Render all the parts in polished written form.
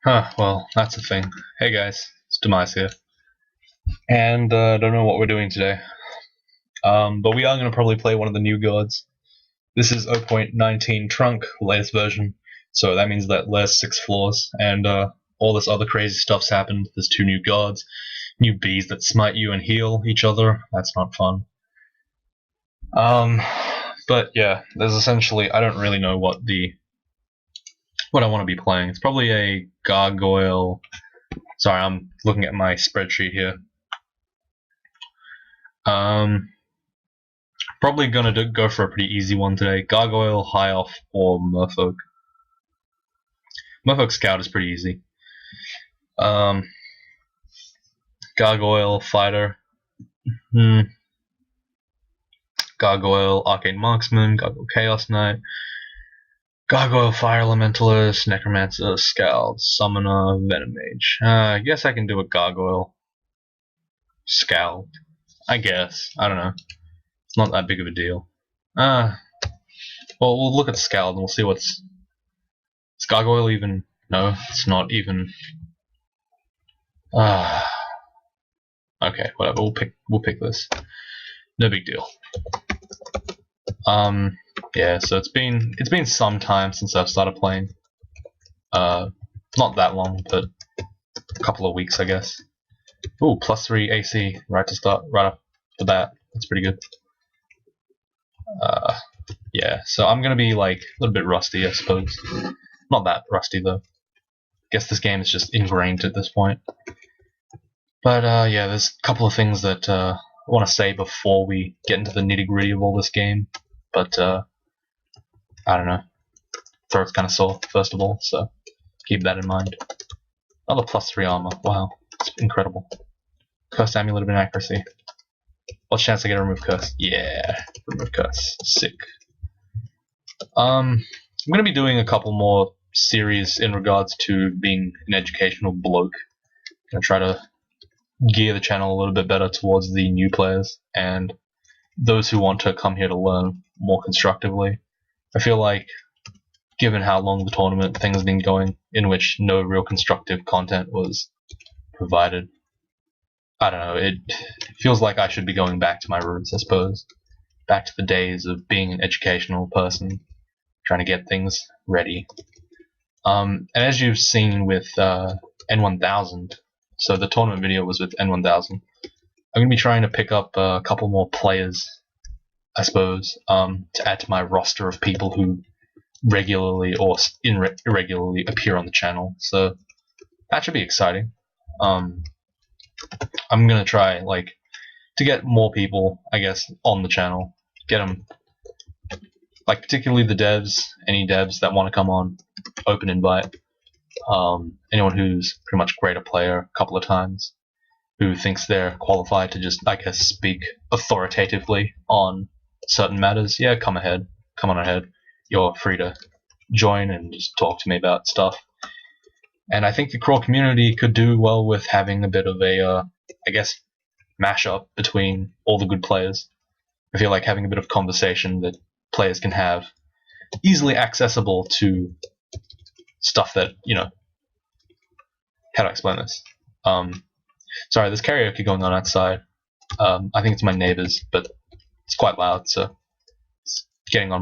Huh, well, that's the thing. Hey guys, it's Demise here. And don't know what we're doing today. But we are going to probably play one of the new gods. This is 0.19 Trunk, latest version. So that means that there's 6 floors, and all this other crazy stuff's happened. There's 2 new gods, new bees that smite you and heal each other. That's not fun. Um, but yeah, there's essentially, I don't really know what I want to be playing. It's probably a Gargoyle. Sorry, I'm looking at my spreadsheet here. Um, Probably gonna go for a pretty easy one today. Gargoyle, High Off, or Merfolk. Merfolk Scout is pretty easy. Um, Gargoyle, Fighter. Gargoyle, Arcane Marksman. Gargoyle, Chaos Knight. Gargoyle, Fire Elementalist. Necromancer, Skald, Summoner, Venom Mage. I guess I can do a Gargoyle. Skald. I guess. I don't know. It's not that big of a deal. Well, we'll look at Skald and we'll see what's. Is Gargoyle even? No, it's not even. Okay, whatever. We'll pick this. No big deal. Yeah. So it's been some time since I've started playing. Not that long, but a couple of weeks, I guess. Ooh, +3 AC right to start, right off the bat. That's pretty good. Yeah. So I'm gonna be like a little bit rusty, I suppose. Not that rusty though. Guess this game is just ingrained at this point. But yeah, there's a couple of things that I want to say before we get into the nitty-gritty of all this game. But I don't know. Throat's kind of sore, first of all, so keep that in mind. Another +3 armor. Wow, it's incredible. Cursed Amulet of Inaccuracy. What chance I get to remove curse? Yeah, remove curse. Sick. I'm gonna be doing a couple more series in regards to being an educational bloke. Gonna try to gear the channel a little bit better towards the new players and those who want to come here to learn more constructively. I feel like, given how long the tournament thing has been going, in which no real constructive content was provided, I don't know, it feels like I should be going back to my roots, I suppose. Back to the days of being an educational person, trying to get things ready. And as you've seen with N1000, so the tournament video was with N1000, I'm going to be trying to pick up a couple more players, I suppose, to add to my roster of people who regularly or irregularly appear on the channel. So that should be exciting. I'm going to try to get more people, I guess, on the channel. Get them, particularly the devs, any devs that want to come on, open invite. Anyone who's pretty much a greater player a couple of times, who thinks they're qualified to just, I guess, speak authoritatively on certain matters, yeah, come on ahead. You're free to join and just talk to me about stuff. And I think the crawl community could do well with having a bit of a, I guess, mashup between all the good players. I feel like having a bit of conversation that players can have, easily accessible to stuff that, how do I explain this? Sorry, there's karaoke going on outside. I think it's my neighbors, but it's quite loud, so it's getting in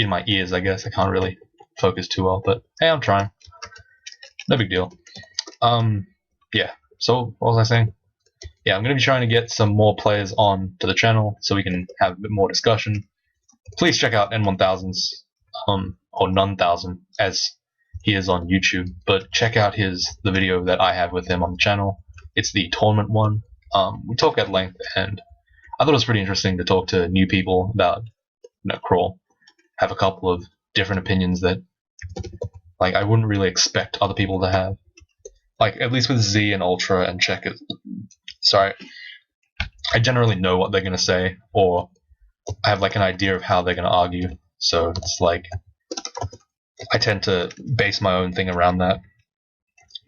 my ears, I guess. I can't really focus too well, but hey, I'm trying. No big deal. Yeah, so what was I saying? Yeah, I'm going to be trying to get some more players on to the channel so we can have a bit more discussion. Please check out N1000's, or None1000, as he is on YouTube, but check out the video that I have with him on the channel. It's the tournament one. We talk at length, and I thought it was pretty interesting to talk to new people about crawl. Have a couple of different opinions that I wouldn't really expect other people to have. At least with Z and Ultra and Checkers. Sorry. I generally know what they're going to say, or I have an idea of how they're going to argue. So it's I tend to base my own thing around that.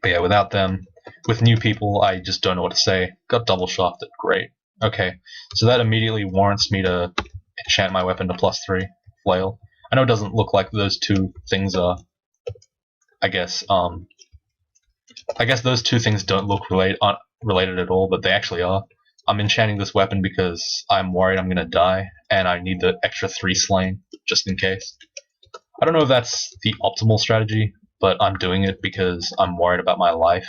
But yeah, without them, with new people, I just don't know what to say. Got double shafted, great. Okay, so that immediately warrants me to enchant my weapon to +3, flail. I know it doesn't look like those two things are I guess those two things don't look aren't related at all, but they actually are. I'm enchanting this weapon because I'm worried I'm gonna die, and I need the extra 3 slain just in case. I don't know if that's the optimal strategy, but I'm doing it because I'm worried about my life,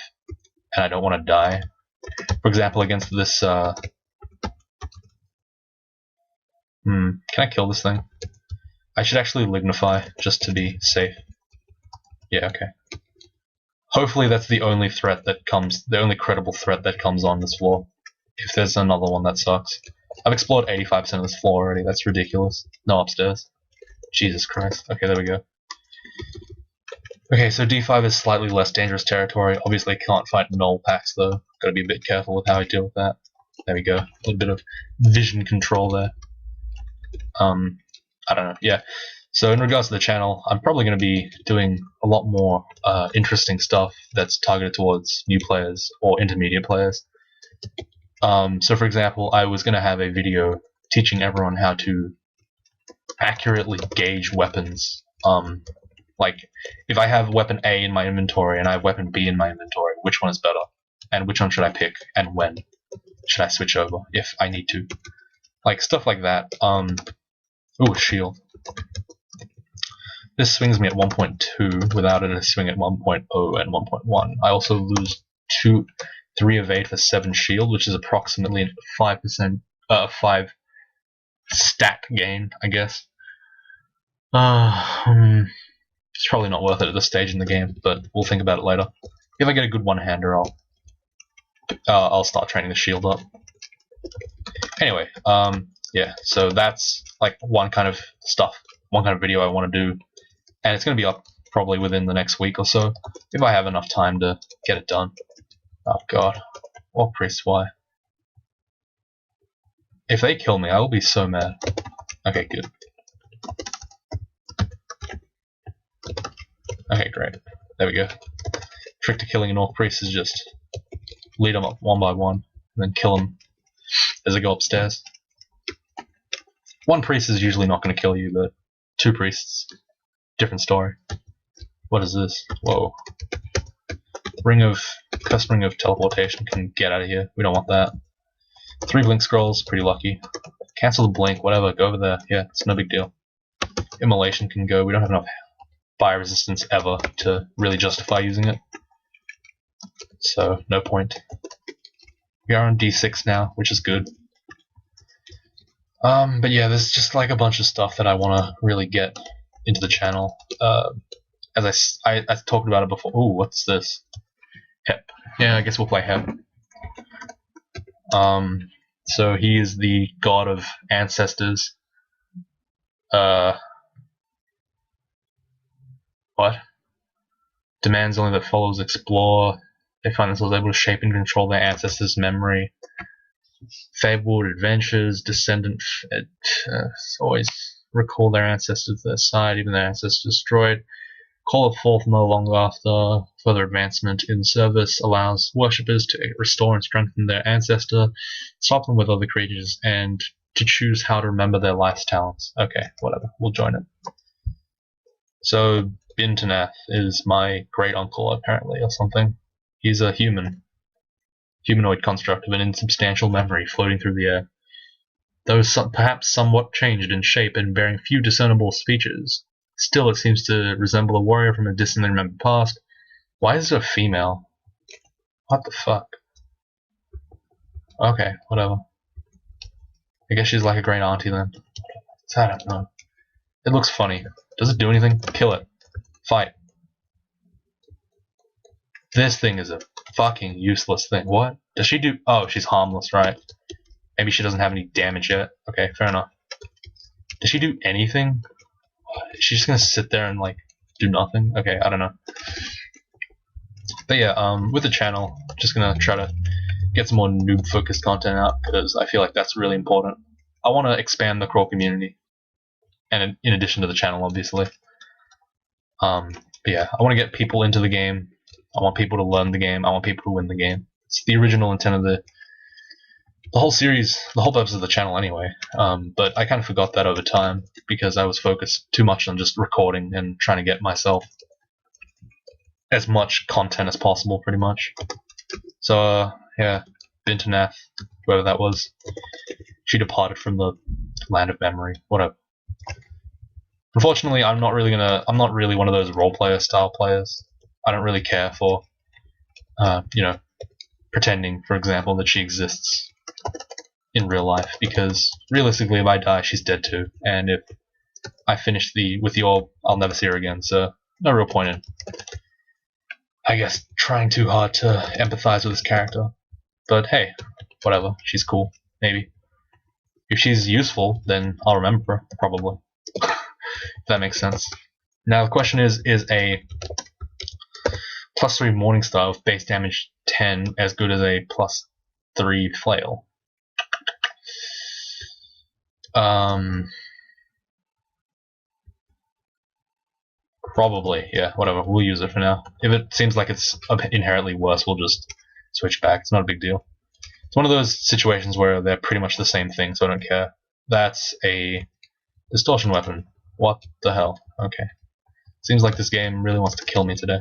and I don't want to die. For example, against this. Can I kill this thing? I should actually lignify just to be safe. Yeah, okay. Hopefully that's the only threat that comes, the only credible threat that comes on this floor. If there's another one, that sucks. I've explored 85% of this floor already, that's ridiculous. No upstairs. Jesus Christ. Okay, there we go. Okay, so D5 is slightly less dangerous territory. Obviously I can't fight null packs though. Gotta be a bit careful with how I deal with that. There we go. A little bit of vision control there. I don't know, yeah. So in regards to the channel, I'm probably going to be doing a lot more interesting stuff that's targeted towards new players or intermediate players. So for example, I was going to have a video teaching everyone how to accurately gauge weapons. Like, if I have weapon A in my inventory and I have weapon B in my inventory, which one is better? And which one should I pick? And when should I switch over if I need to? Like, stuff like that. Ooh, shield. This swings me at 1.2 without it, I swing at 1.0 and 1.1. I also lose 3 of 8 for 7 shield, which is approximately 5%, 5 stat gain, I guess. It's probably not worth it at this stage in the game, but we'll think about it later. If I get a good one-hander, I'll start training the shield up. Anyway, yeah, so that's like one kind of video I want to do, and it's going to be up probably within the next week or so, if I have enough time to get it done. Oh god. Orc Priest, why? If they kill me, I will be so mad. Okay, good. Okay, great. There we go. Trick to killing an Orc Priest is just lead them up one by one, and then kill them as I go upstairs. One priest is usually not going to kill you, but 2 priests, different story. What is this? Whoa. Cursed Ring of Teleportation can get out of here. We don't want that. 3 Blink Scrolls, pretty lucky. Cancel the Blink, whatever, go over there. Yeah, it's no big deal. Immolation can go. We don't have enough fire resistance ever to really justify using it. So, no point. We are on D6 now, which is good. But yeah, there's just like a bunch of stuff that I want to really get into the channel. As I talked about it before. Ooh, what's this? Hep. Yeah, I guess we'll play Hep. So he is the god of ancestors. What? Demands only that followers explore. They find themselves able to shape and control their ancestors' memory. Fabled adventures, descendant always recall their ancestors to their side, even their ancestors destroyed. Call it forth no longer after. Further advancement in service allows worshippers to restore and strengthen their ancestor, swap them with other creatures, and to choose how to remember their life's talents. Okay, whatever, we'll join it. So Bintanath is my great uncle apparently, or something. He's a humanoid construct of an insubstantial memory floating through the air. Though perhaps somewhat changed in shape and bearing few discernible features, still it seems to resemble a warrior from a distantly remembered past. Why is it a female? What the fuck? Okay, whatever. I guess she's like a great auntie then. I don't know. It looks funny. Does it do anything? Kill it. Fight. This thing is a fucking useless thing. What? Does she do? Oh, she's harmless, right? Maybe she doesn't have any damage yet. Okay, fair enough. Does she do anything? Is she just gonna sit there and like do nothing? Okay, I don't know. But yeah, with the channel, just gonna try to get some more noob-focused content out because I feel like that's really important. I want to expand the crawl community, and in addition to the channel, obviously. But yeah, I want to get people into the game. I want people to learn the game. I want people to win the game. It's the original intent of the whole series, the whole purpose of the channel anyway. But I kind of forgot that over time because I was focused too much on just recording and trying to get myself as much content as possible, pretty much. So, yeah, Binternath, whoever that was, she departed from the land of memory. Whatever. Unfortunately, I'm not really one of those role player style players. I don't really care for, pretending, for example, that she exists in real life, because realistically, if I die, she's dead too. And if I finish with the orb, I'll never see her again. So no real point in, I guess, trying too hard to empathize with this character. But hey, whatever. She's cool. Maybe if she's useful, then I'll remember her, probably. If that makes sense. Now the question is a +3 Morningstar with base damage 10 as good as a +3 Flail? Probably, yeah, whatever. We'll use it for now. If it seems like it's inherently worse, we'll just switch back. It's not a big deal. It's one of those situations where they're pretty much the same thing, so I don't care. That's a distortion weapon. What the hell? Okay. Seems like this game really wants to kill me today.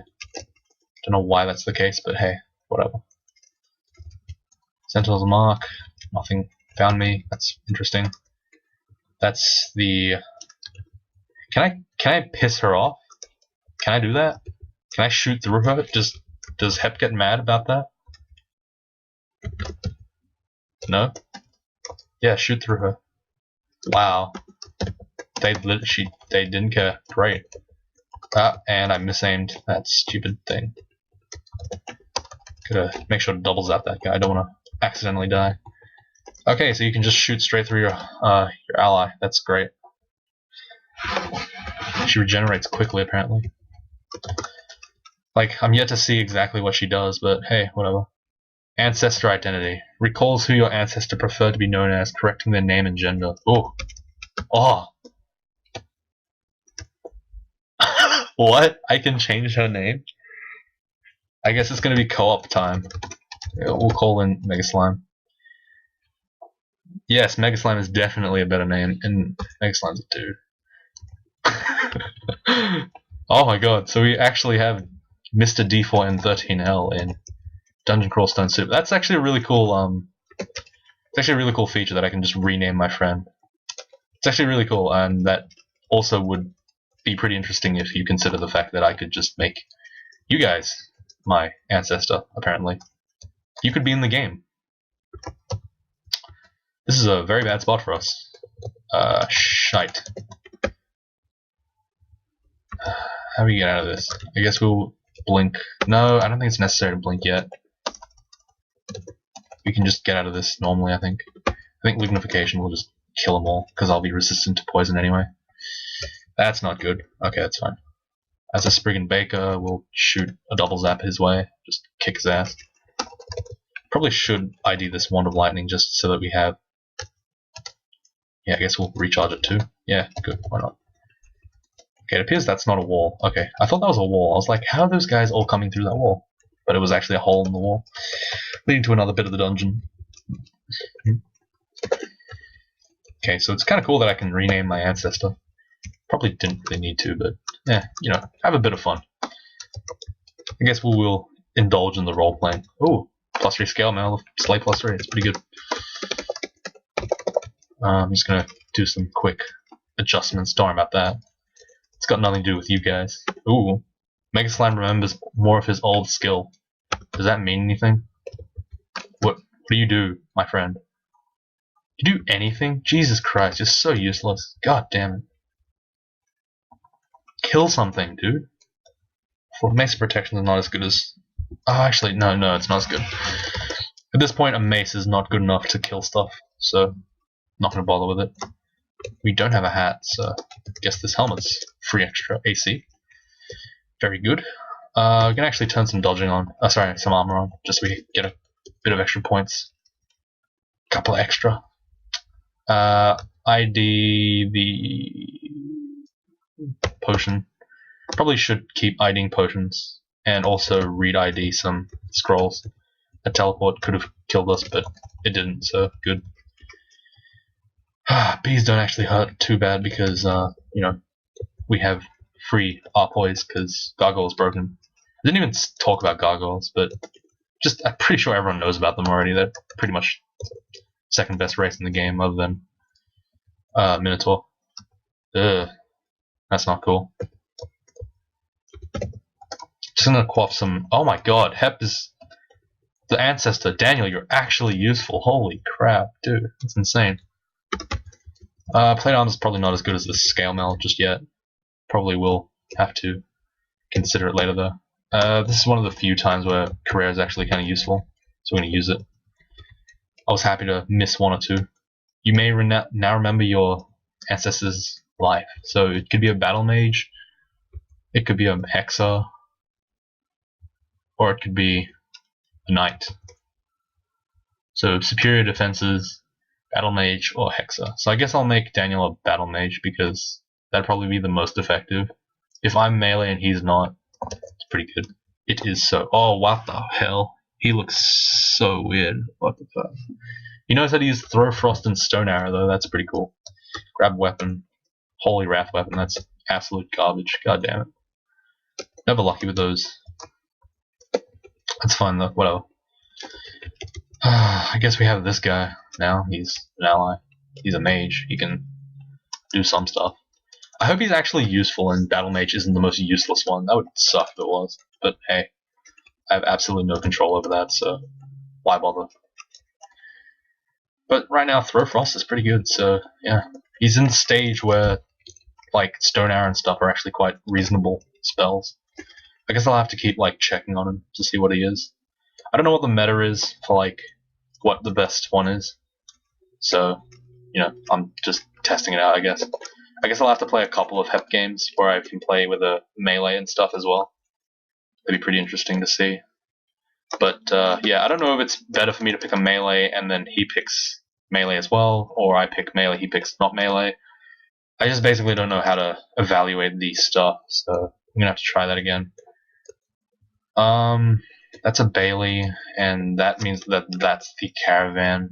Don't know why that's the case, but hey, whatever. Sentinel's mark. Nothing found me. That's interesting. That's the... Can I piss her off? Can I do that? Can I shoot through her? Does Hep get mad about that? No? Yeah, shoot through her. Wow. They didn't care. Great. And I misaimed that stupid thing. Gotta make sure to double zap that guy. I don't want to accidentally die. Okay, so you can just shoot straight through your ally. That's great. She regenerates quickly, apparently. Like, I'm yet to see exactly what she does, but hey, whatever. Ancestor identity. Recalls who your ancestor preferred to be known as, correcting their name and gender. Ooh. Oh. What? I can change her name? I guess it's gonna be co-op time. We'll call in Mega Slime. Yes, Mega Slime is definitely a better name, and Mega Slime's a dude. Oh my god, so we actually have Mr. D4 and 13L in Dungeon Crawl Stone Soup. That's actually a really cool, it's actually a really cool feature that I can just rename my friend. It's actually really cool, and that also would be pretty interesting if you consider the fact that I could just make you guys my ancestor, apparently. You could be in the game. This is a very bad spot for us. Shite. How do we get out of this? I guess we'll blink. No, I don't think it's necessary to blink yet. We can just get out of this normally, I think. I think lignification will just kill them all, because I'll be resistant to poison anyway. That's not good. Okay, that's fine. As a Spriggan Baker, we'll shoot a double zap his way. Just kick his ass. Probably should ID this Wand of Lightning just so that we have... Yeah, I guess we'll recharge it too. Yeah, good. Why not? Okay, it appears that's not a wall. Okay, I thought that was a wall. I was like, how are those guys all coming through that wall? But it was actually a hole in the wall, leading to another bit of the dungeon. Okay, so it's kind of cool that I can rename my ancestor. Probably didn't really need to, but yeah, you know, have a bit of fun. I guess we will indulge in the role playing. Ooh, +3 scale mail, Slay +3. It's pretty good. I'm just gonna do some quick adjustments. Don't worry about that. It's got nothing to do with you guys. Ooh, Mega Slime remembers more of his old skill. Does that mean anything? What do you do, my friend? You do anything? Jesus Christ, you're so useless. God damn it. Kill something, dude. For mace protection is not as good as... Oh, actually, no, it's not as good. At this point, a mace is not good enough to kill stuff, so not going to bother with it. We don't have a hat, so I guess this helmet's free extra AC. Very good. We can actually turn some dodging on. Some armor on, just so we get a bit of extra points. Couple extra. ID the potion. Probably should keep IDing potions and also read ID some scrolls. A teleport could have killed us, but it didn't, so good. Bees don't actually hurt too bad because, you know, we have free Arpoise because Gargoyle is broken. I didn't even talk about gargoyles, but just I'm pretty sure everyone knows about them already. They're pretty much second best race in the game, other than Minotaur. Ugh, that's not cool. Just gonna quaff some. Oh my god, Hep is the Ancestor. Daniel, you're actually useful. Holy crap, dude, that's insane. Plate armor is probably not as good as the scale mail just yet. Probably will have to consider it later though. This is one of the few times where career is actually kind of useful, so we're gonna use it. I was happy to miss one or two. You may now remember your Ancestor's life. So it could be a battle mage, it could be a hexer, or it could be a knight. So superior defenses, battle mage, or hexer. So I guess I'll make Daniel a battle mage because that'd probably be the most effective. If I'm melee and he's not, it's pretty good. It is so. Oh, what the hell? He looks so weird. What the fuck? He knows how to use Throw Frost and Stone Arrow though. That's pretty cool. Grab weapon. Holy Wrath weapon. That's absolute garbage. God damn it. Never lucky with those. That's fine though. Whatever. I guess we have this guy now. He's an ally. He's a mage. He can do some stuff. I hope he's actually useful and Battle Mage isn't the most useless one. That would suck if it was. But hey, I have absolutely no control over that, so why bother? But right now, Throw Frost is pretty good, so yeah. He's in the stage where like Stone Arrow and stuff are actually quite reasonable spells. I guess I'll have to keep like checking on him to see what he is. I don't know what the meta is for like what the best one is. So, you know, I'm just testing it out, I guess. I guess I'll have to play a couple of Hep games where I can play with a melee and stuff as well. That'd be pretty interesting to see. But yeah, I don't know if it's better for me to pick a melee and then he picks melee as well, or I pick melee, he picks not melee. I just basically don't know how to evaluate these stuff, so I'm gonna have to try that again. That's a Bailey, and that means that that's the caravan.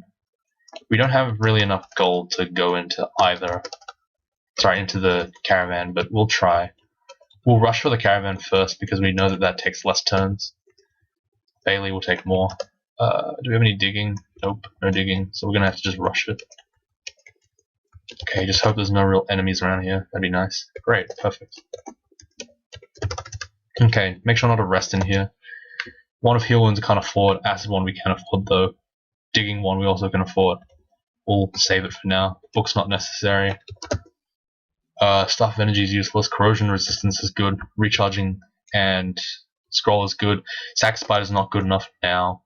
We don't have really enough gold to go into either. Sorry, into the caravan, but we'll try. We'll rush for the caravan first because we know that that takes less turns. Bailey will take more. Do we have any digging? Nope, no digging, so we're gonna have to just rush it. Okay, just hope there's no real enemies around here. That'd be nice. Great, perfect. Okay, make sure not to rest in here. One of heal wounds we can't afford. Acid one we can afford though. Digging one we also can afford. We'll save it for now. Book's not necessary. Staff of Energy is useless. Corrosion resistance is good. Recharging and scroll is good. Sack Spider is not good enough now.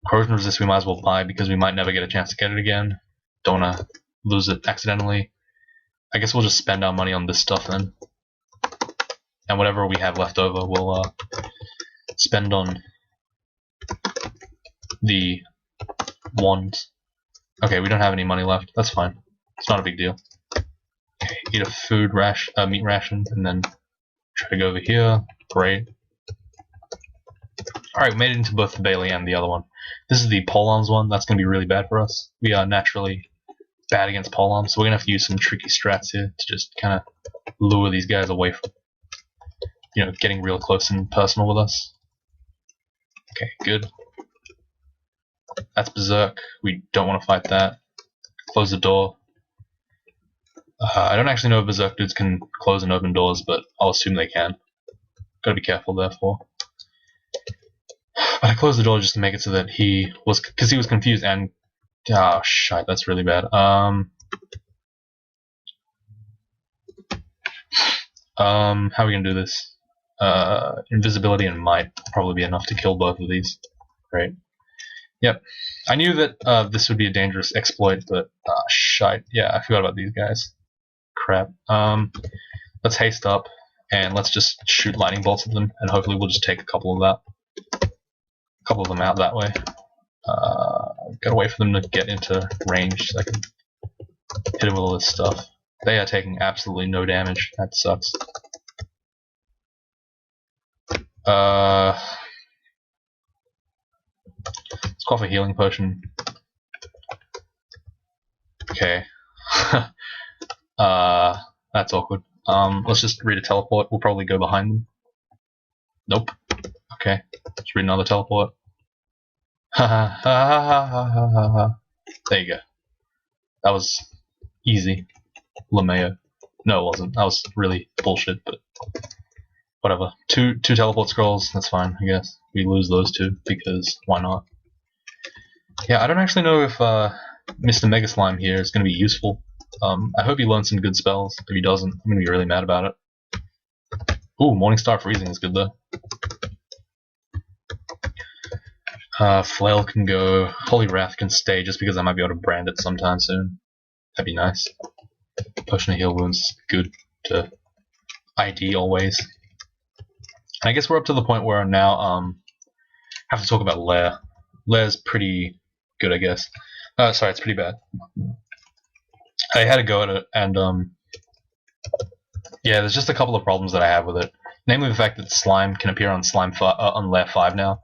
Corrosion resist we might as well buy because we might never get a chance to get it again. Don't wanna lose it accidentally. I guess we'll just spend our money on this stuff then. And whatever we have left over we'll spend on the wands. Okay, we don't have any money left. That's fine. It's not a big deal. Okay, eat a food meat ration, and then try to go over here. Great. Alright, we made it into both the Bailey and the other one. This is the polearms one. That's going to be really bad for us. We are naturally bad against polearms, so we're going to have to use some tricky strats here to just kind of lure these guys away from, you know, getting real close and personal with us. Okay, good. That's Berserk. We don't want to fight that. Close the door. I don't actually know if Berserk dudes can close and open doors, but I'll assume they can. Gotta be careful, therefore. But I closed the door just to make it so that he was, because he was confused and, oh shit, that's really bad. How are we gonna do this? Invisibility and might will probably be enough to kill both of these. Great. Yep. I knew that this would be a dangerous exploit, but shite. Yeah, I forgot about these guys. Crap. Let's haste up and let's just shoot lightning bolts at them, and hopefully we'll just take a couple of them out that way. Gotta wait for them to get into range so I can hit them with all this stuff. They are taking absolutely no damage. That sucks. Let's call for a healing potion. Okay. That's awkward. Let's just read a teleport. We'll probably go behind them. Nope. okay. Let's read another teleport. Ha ha ha ha ha ha ha ha. There you go. That was easy. LeMayo. No, it wasn't. That was really bullshit, but whatever. Two teleport scrolls, that's fine, I guess. We lose those two, because why not? Yeah, I don't actually know if Mr. Mega Slime here is going to be useful. I hope he learns some good spells. If he doesn't, I'm going to be really mad about it. Ooh, Morningstar Freezing is good though. Flail can go. Holy Wrath can stay just because I might be able to brand it sometime soon. That'd be nice. Potion of Heal Wounds is good to ID always. I guess we're up to the point where I now have to talk about Lair. Lair's pretty good, I guess. Sorry, it's pretty bad. I had a go at it, and yeah, there's just a couple of problems that I have with it. Namely the fact that Slime can appear on on Lair 5 now.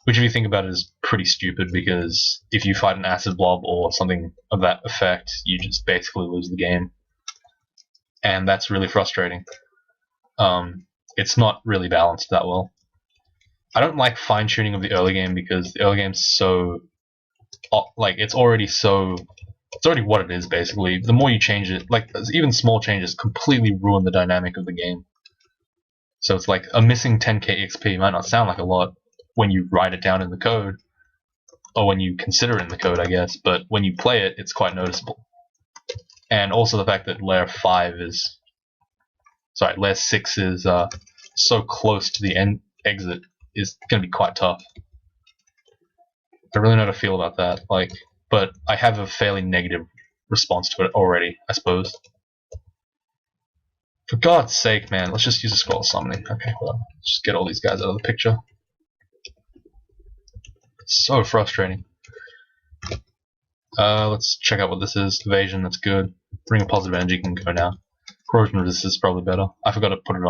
Which, if you think about it, is pretty stupid, because if you fight an acid blob or something of that effect, you just basically lose the game. And that's really frustrating. It's not really balanced that well. I don't like fine-tuning of the early game, because the early game's so... like, it's already what it is, basically. The more you change it, like, even small changes completely ruin the dynamic of the game. So it's like, a missing 10k XP might not sound like a lot when you write it down in the code, or when you consider it in the code, I guess, but when you play it, it's quite noticeable. And also the fact that Lair 6 is so close to the exit is going to be quite tough. I really know how to feel about that, like, but I have a fairly negative response to it already, I suppose. For God's sake, man, let's just use a scroll summoning. Okay, well, let's just get all these guys out of the picture. So frustrating. Let's check out what this is. Evasion, that's good. Ring of Positive Energy can go now. Corrosion Resistance is probably better. I forgot to put it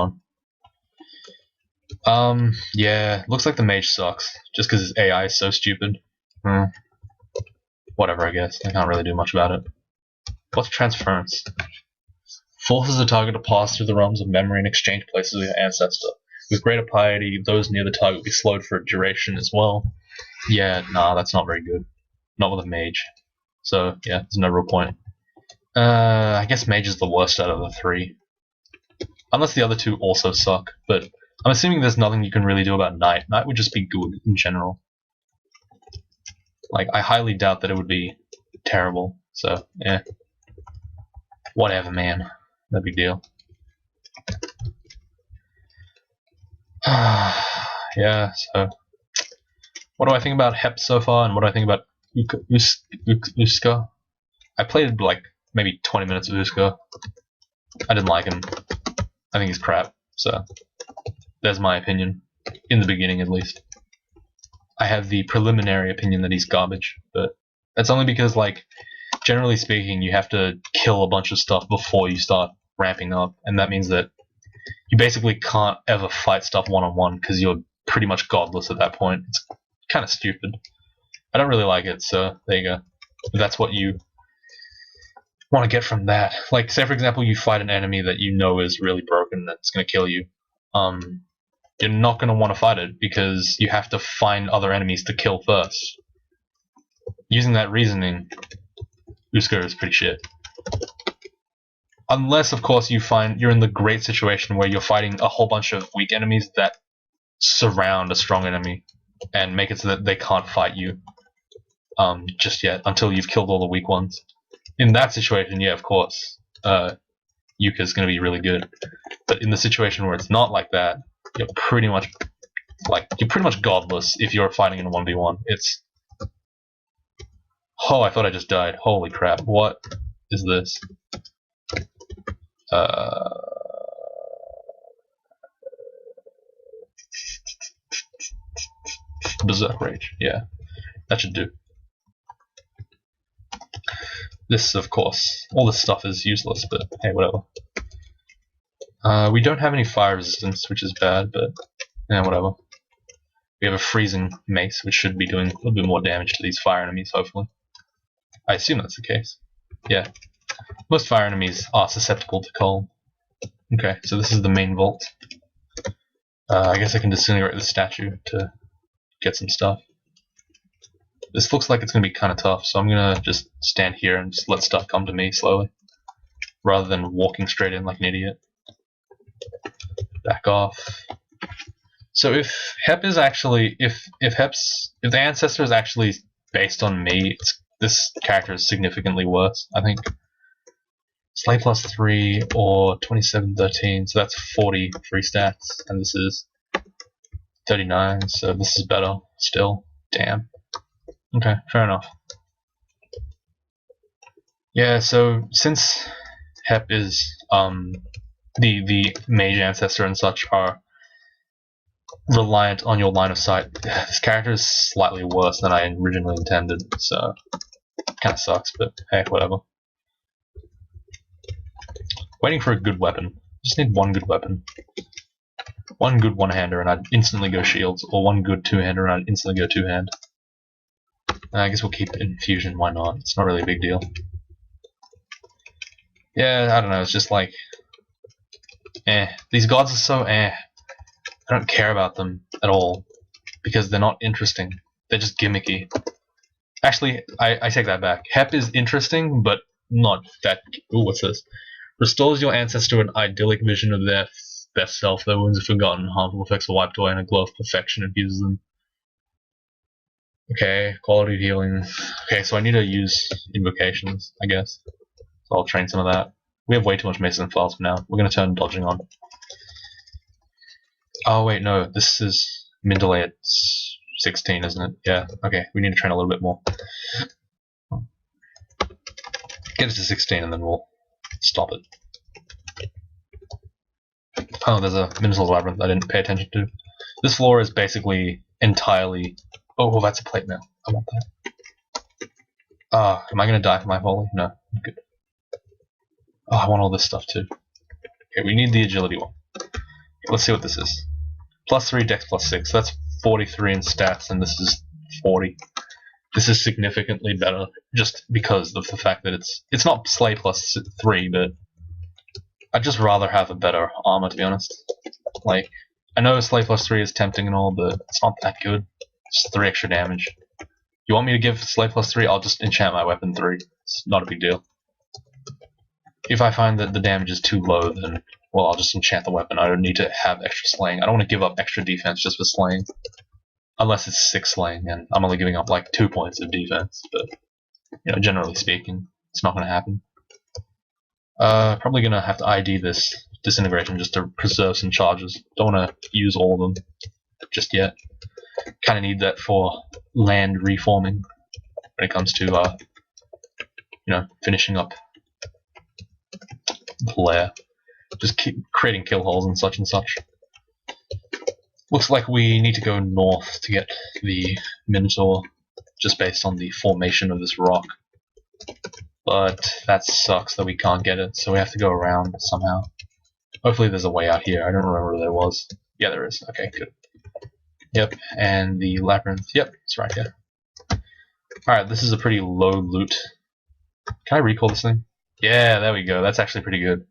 on. Yeah, looks like the mage sucks. Just because his AI is so stupid. Whatever, I guess. I can't really do much about it. What's Transference? Forces the target to pass through the realms of memory and exchange places with your Ancestor. With greater piety, those near the target will be slowed for a duration as well. Yeah, nah, that's not very good. Not with a mage. So, yeah, there's no real point. I guess mage is the worst out of the three. Unless the other two also suck, but I'm assuming there's nothing you can really do about Knight. Knight would just be good in general. Like, I highly doubt that it would be terrible, so, yeah. Whatever, man. No big deal. Yeah, so... What do I think about Hep so far, and what do I think about Uska? I played like maybe 20 minutes of Uska. I didn't like him. I think he's crap, so there's my opinion. In the beginning, at least. I have the preliminary opinion that he's garbage, but that's only because, like, generally speaking, you have to kill a bunch of stuff before you start ramping up, and that means that you basically can't ever fight stuff one-on-one, because you're pretty much godless at that point. It's kind of stupid. I don't really like it, so there you go. If that's what you want to get from that. Like, say for example, you fight an enemy that you know is really broken, that's going to kill you. You're not going to want to fight it, because you have to find other enemies to kill first. Using that reasoning, Uska is pretty shit. Unless, of course, you're in the great situation where you're fighting a whole bunch of weak enemies that surround a strong enemy and make it so that they can't fight you just yet until you've killed all the weak ones. In that situation, yeah, of course, Yuka's going to be really good. But in the situation where it's not like that, you're pretty much godless if you're fighting in a 1v1. It's... Oh, I thought I just died. Holy crap. What is this? Berserk Rage, yeah. That should do. This, of course, all this stuff is useless, but hey, whatever. We don't have any fire resistance, which is bad, but yeah, whatever. We have a freezing mace, which should be doing a little bit more damage to these fire enemies, hopefully. I assume that's the case. Yeah. Most fire enemies are susceptible to cold. Okay, so this is the main vault. I guess I can disintegrate the statue to get some stuff. This looks like it's going to be kind of tough, so I'm going to just stand here and just let stuff come to me slowly, rather than walking straight in like an idiot. Back off. So if Hep is actually, if the Ancestor is actually based on me, this character is significantly worse, I think. Slay plus 3 or 2713, so that's 40 free stats, and this is 39, so this is better still. Damn. Okay, fair enough. Yeah, so since Hep is the mage ancestor and such are reliant on your line of sight, this character is slightly worse than I originally intended, so kind of sucks, but hey, whatever. Waiting for a good weapon. Just need one good weapon. One good one-hander and I'd instantly go shields, or one good two-hander and I'd instantly go two-hand. I guess we'll keep infusion, why not? It's not really a big deal. Yeah, I don't know, it's just like... These gods are so I don't care about them at all, because they're not interesting. They're just gimmicky. Actually, I take that back. Hep is interesting, but not that... Ooh, what's this? Restores your ancestor an idyllic vision of their best self. Their wounds are forgotten, harmful effects are wiped away, and a glow of perfection infuses them. Okay, quality of healing. Okay, so I need to use invocations, I guess. So I'll train some of that. We have way too much Mason and Flask for now. We're going to turn dodging on. Oh wait, no, this is Mindalay at 16, isn't it? Yeah, okay, we need to train a little bit more. Get it to 16 and then we'll stop it. Oh, there's a Minotaur's Labyrinth I didn't pay attention to. This floor is basically entirely... Oh, well, that's a plate mail. I want that. Am I going to die for my volley? No, I'm good. Oh, I want all this stuff too. Okay, we need the agility one. Okay, let's see what this is. Plus 3, dex plus 6. That's 43 in stats, and this is 40. This is significantly better, just because of the fact that it's not Slay plus 3, but I'd just rather have a better armor, to be honest. Like, I know Slay plus 3 is tempting and all, but it's not that good. Just 3 extra damage. You want me to give Slay plus 3? I'll just enchant my weapon 3. It's not a big deal. If I find that the damage is too low, then, well, I'll just enchant the weapon. I don't need to have extra slaying. I don't want to give up extra defense just for slaying. Unless it's 6 slaying, and I'm only giving up like 2 points of defense, but, you know, generally speaking, it's not going to happen. Probably going to have to ID this disintegration just to preserve some charges. Don't want to use all of them just yet. Kind of need that for land reforming when it comes to, you know, finishing up the lair. Just keep creating kill holes and such. Looks like we need to go north to get the Minotaur, just based on the formation of this rock. But that sucks that we can't get it, so we have to go around somehow. Hopefully there's a way out here. I don't remember where there was. Yeah, there is. Okay, good. Yep, and the labyrinth. Yep, it's right here. Alright, this is a pretty low loot. Can I recall this thing? Yeah, there we go. That's actually pretty good.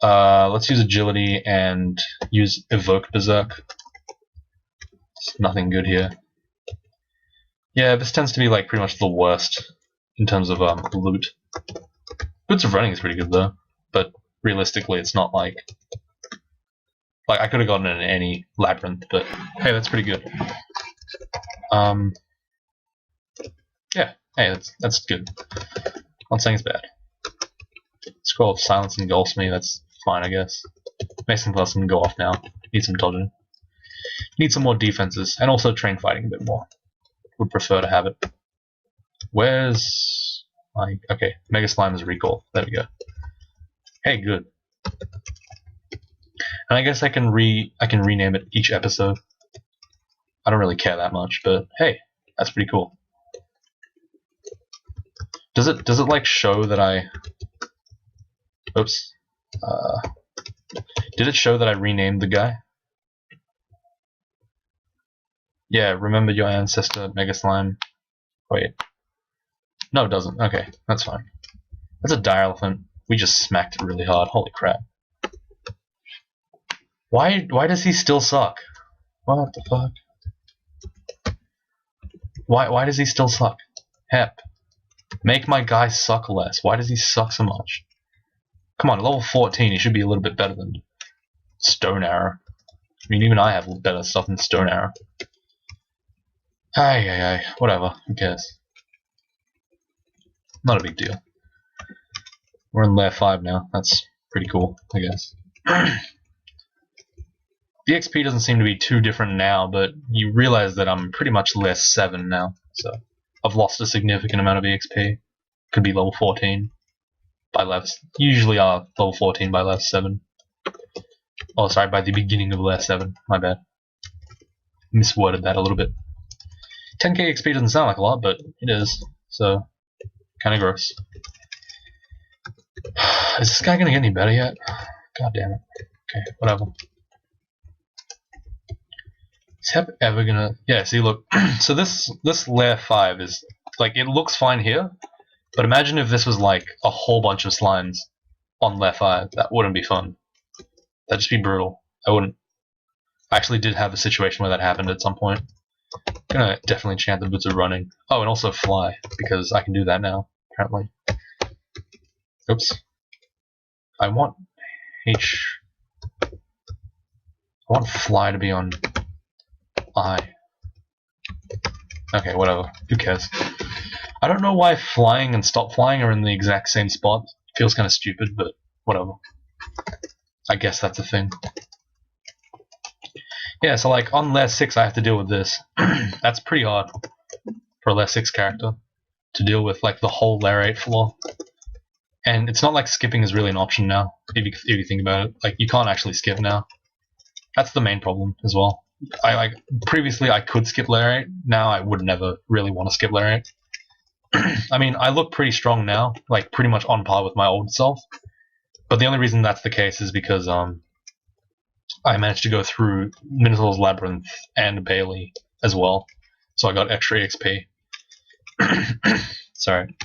Let's use agility and use evoke berserk. It's nothing good here. Yeah, this tends to be like pretty much the worst in terms of loot. Boots of running is pretty good though, but realistically it's not like I could have gotten it in any labyrinth, but hey, that's pretty good. Yeah, hey, that's good. Not saying it's bad. Scroll of Silence engulfs me, that's fine I guess. Mason Plus can go off now. Need some dodging. Need some more defenses, and also train fighting a bit more. Would prefer to have it. Where's my... Okay, Mega Slime is recall. There we go. Hey, good. And I guess I can rename it each episode. I don't really care that much, but hey, that's pretty cool. Does it like show that I... Oops. Did it show that I renamed the guy? Yeah, remember your ancestor, Mega Slime. Wait. No, it doesn't. Okay, that's fine. That's a dire elephant. We just smacked it really hard. Holy crap. Why does he still suck? What the fuck? Why does he still suck? Hep. Make my guy suck less. Why does he suck so much? Come on, level 14, he should be a little bit better than Stone Arrow. I mean, even I have better stuff than Stone Arrow. Ay, whatever, who cares? Not a big deal. We're in layer 5 now, that's pretty cool, I guess. The XP doesn't seem to be too different now, but you realize that I'm pretty much layer 7 now, so I've lost a significant amount of EXP. Could be level 14 by level. Usually are level 14 by level 7. Oh, sorry, by the beginning of layer 7. My bad. Misworded that a little bit. 10k XP doesn't sound like a lot, but it is. So, kind of gross. Is this guy gonna get any better yet? God damn it. Okay, whatever. Is Hep ever gonna... Yeah, see, look. So this layer 5 is... Like, it looks fine here, but imagine if this was like a whole bunch of slimes on layer 5. That wouldn't be fun. That'd just be brutal. I wouldn't... I actually did have a situation where that happened at some point. I'm gonna definitely chant the boots are running. Oh, and also fly, because I can do that now, apparently. Oops. I want fly to be on I. Okay, whatever. Who cares? I don't know why flying and stop flying are in the exact same spot. It feels kind of stupid, but whatever. I guess that's a thing. Yeah, so like on layer 6 I have to deal with this. That's pretty hard for a layer 6 character to deal with like the whole layer 8 floor. And it's not like skipping is really an option now, if you think about it. Like, you can't actually skip now. That's the main problem as well. Previously I could skip layer 8, now I would never really want to skip layer 8. I mean, I look pretty strong now, like pretty much on par with my old self. But the only reason that's the case is because I managed to go through Minotaur's Labyrinth and Bailey as well. So I got extra XP. Sorry.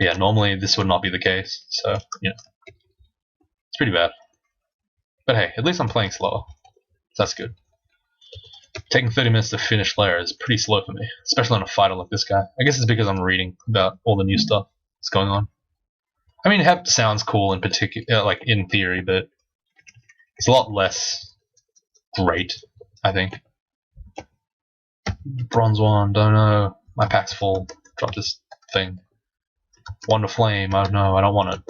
Yeah, normally this would not be the case, so, you know. It's pretty bad. But hey, at least I'm playing slower. So that's good. Taking 30 minutes to finish layer is pretty slow for me, especially on a fighter like this guy. I guess it's because I'm reading about all the new stuff that's going on. I mean, Hep sounds cool in particular, like in theory, but it's a lot less great, I think. Bronze one, don't know. My pack's full. Drop this thing. Wonder Flame, I don't know, I don't want it.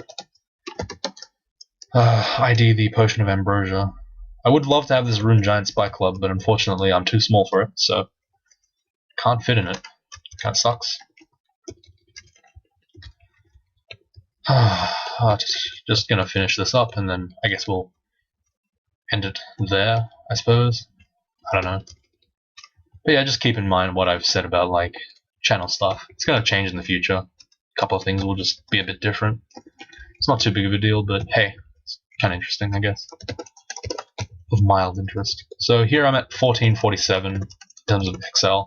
ID the Potion of Ambrosia. I would love to have this Rune Giant Spy Club, but unfortunately I'm too small for it, so can't fit in it. Kinda sucks. Just gonna finish this up, and then I guess we'll end it there, I suppose. I don't know. But yeah, just keep in mind what I've said about, like, channel stuff. It's gonna change in the future. A couple of things will just be a bit different. It's not too big of a deal, but hey, it's kinda interesting, I guess. Of mild interest. So here I'm at 1447 in terms of XL.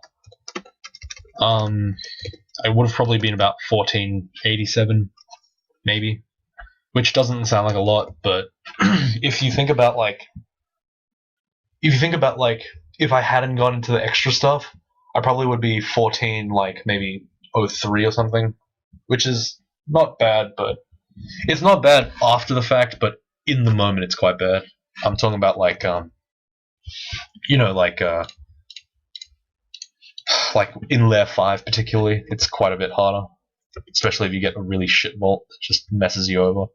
I would have probably been about 1487, maybe, which doesn't sound like a lot, but if you think about like if I hadn't gone into the extra stuff, I probably would be 14, like maybe 03 or something, which is not bad, but it's not bad after the fact, but in the moment it's quite bad. I'm talking about like you know, like in layer 5 particularly, it's quite a bit harder, especially if you get a really shit vault that just messes you over.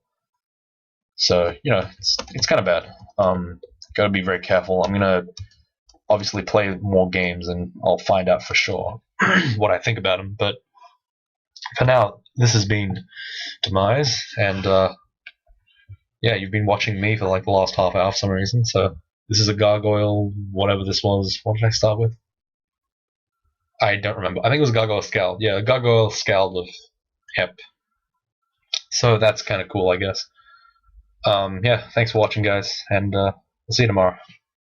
So, you know, it's kind of bad. Gotta be very careful. I'm gonna obviously play more games and I'll find out for sure what I think about them, but for now, this has been Demise, and yeah, you've been watching me for like the last half hour for some reason, so this is a Gargoyle, whatever this was. What did I start with? I don't remember. I think it was Gargoyle Skald. Yeah, Gargoyle Skald of Hep. So that's kind of cool, I guess. Yeah, thanks for watching, guys, and we'll see you tomorrow.